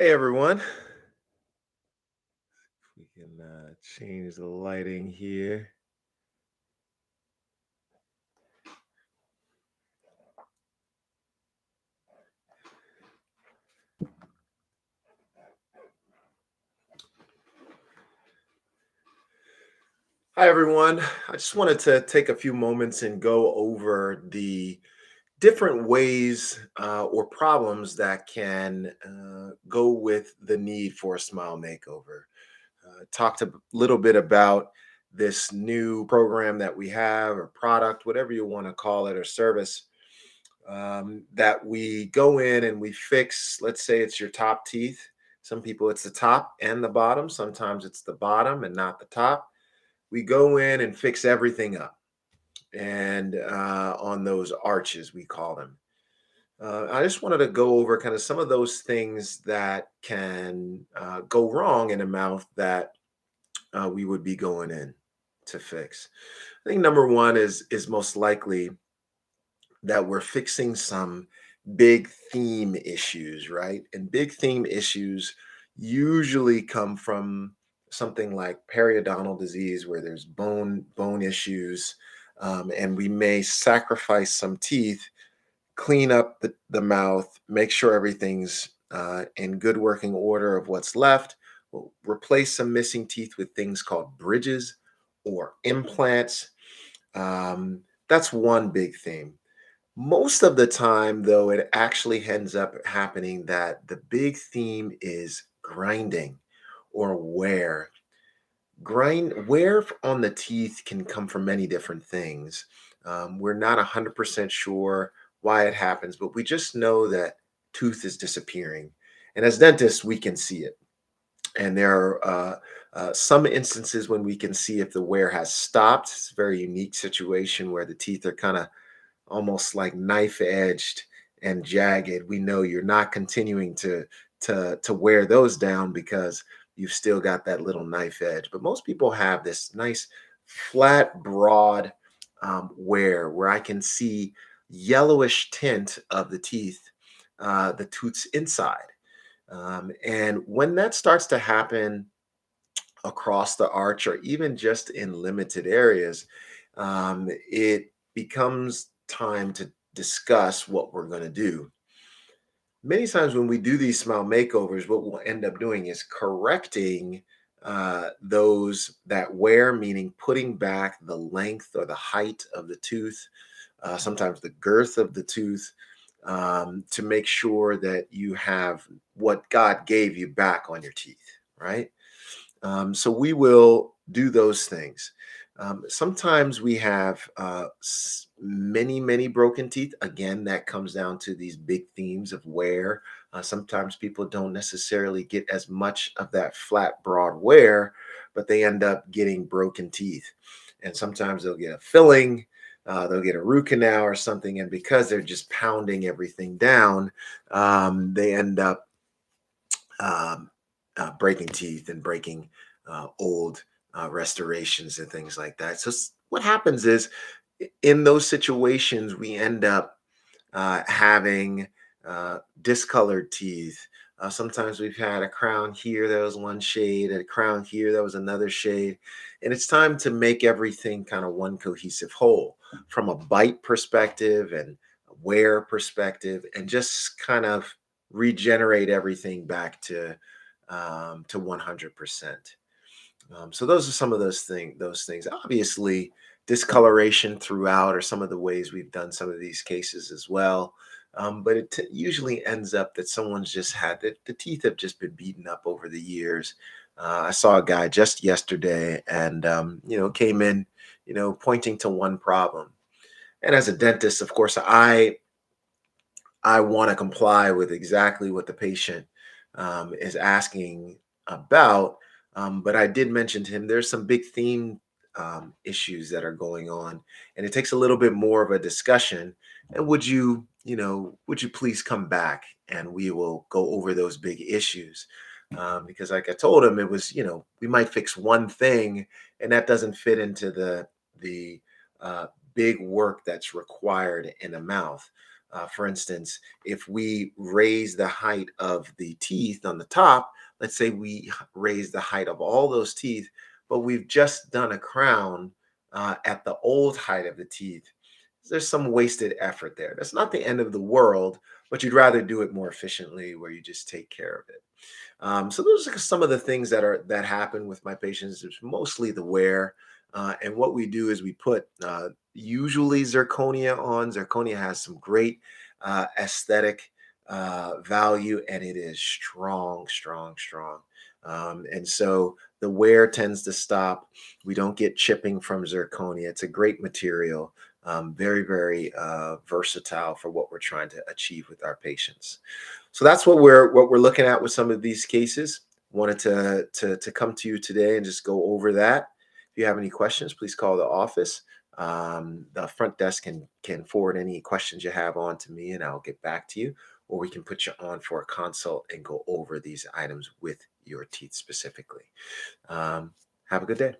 Hey everyone. We can change the lighting here. Hi everyone. I just wanted to take a few moments and go over the different ways or problems that can go with the need for a smile makeover. Talked a little bit about this new program that we have, or product, whatever you want to call it, or service that we go in and we fix. Let's say it's your top teeth. Some people it's the top and the bottom. Sometimes it's the bottom and not the top. We go in and fix everything up, and on those arches, we call them. I just wanted to go over kind of some of those things that can go wrong in a mouth that we would be going in to fix. I think number one is most likely that we're fixing some big theme issues, right? And big theme issues usually come from something like periodontal disease, where there's bone issues, and we may sacrifice some teeth, clean up the mouth, make sure everything's in good working order of what's left. We'll replace some missing teeth with things called bridges or implants. That's one big theme. Most of the time, though, it actually ends up happening that the big theme is grinding or wear. Wear on the teeth can come from many different things. We're not 100% sure why it happens, but we just know that tooth is disappearing. And as dentists, we can see it. And there are some instances when we can see if the wear has stopped. It's a very unique situation where the teeth are kind of almost like knife edged and jagged. We know you're not continuing to wear those down because you've still got that little knife edge. But most people have this nice flat, broad wear where I can see yellowish tint of the tooth's inside. And when that starts to happen across the arch or even just in limited areas, it becomes time to discuss what we're going to do. Many times when we do these smile makeovers, what we'll end up doing is correcting those that wear, meaning putting back the length or the height of the tooth, sometimes the girth of the tooth, to make sure that you have what God gave you back on your teeth, right? So we will do those things. Sometimes we have many broken teeth. Again, that comes down to these big themes of wear. Sometimes people don't necessarily get as much of that flat, broad wear, but they end up getting broken teeth. And sometimes they'll get a filling, they'll get a root canal or something. And because they're just pounding everything down, they end up um, breaking teeth and breaking old restorations and things like that. So what happens is in those situations, we end up having discolored teeth. Sometimes we've had a crown here that was one shade, and a crown here that was another shade. And it's time to make everything kind of one cohesive whole from a bite perspective and a wear perspective, and just kind of regenerate everything back to 100%. So those are some of those things. Obviously, discoloration throughout are some of the ways we've done some of these cases as well. But it usually ends up that someone's just had the teeth have just been beaten up over the years. I saw a guy just yesterday, and came in, pointing to one problem. And as a dentist, of course, I want to comply with exactly what the patient is asking about. But I did mention to him there's some big theme issues that are going on, and it takes a little bit more of a discussion. And would you please come back and we will go over those big issues? Because, like I told him, it was we might fix one thing, and that doesn't fit into the uh, big work that's required in a mouth. For instance, if we raise the height of the teeth on the top, let's say we raise the height of all those teeth, but we've just done a crown at the old height of the teeth. There's some wasted effort there. That's not the end of the world, but you'd rather do it more efficiently where you just take care of it. So those are some of the things that happen with my patients. It's mostly the wear, and what we do is we put usually zirconia on. Zirconia has some great aesthetic value, and it is strong, strong, strong. And so the wear tends to stop. We don't get chipping from zirconia. It's a great material, very, very versatile for what we're trying to achieve with our patients. So that's what we're looking at with some of these cases. Wanted to come to you today and just go over that. If you have any questions, please call the office. The front desk can forward any questions you have on to me, and I'll get back to you. Or we can put you on for a consult and go over these items with your teeth specifically. Um, have a good day.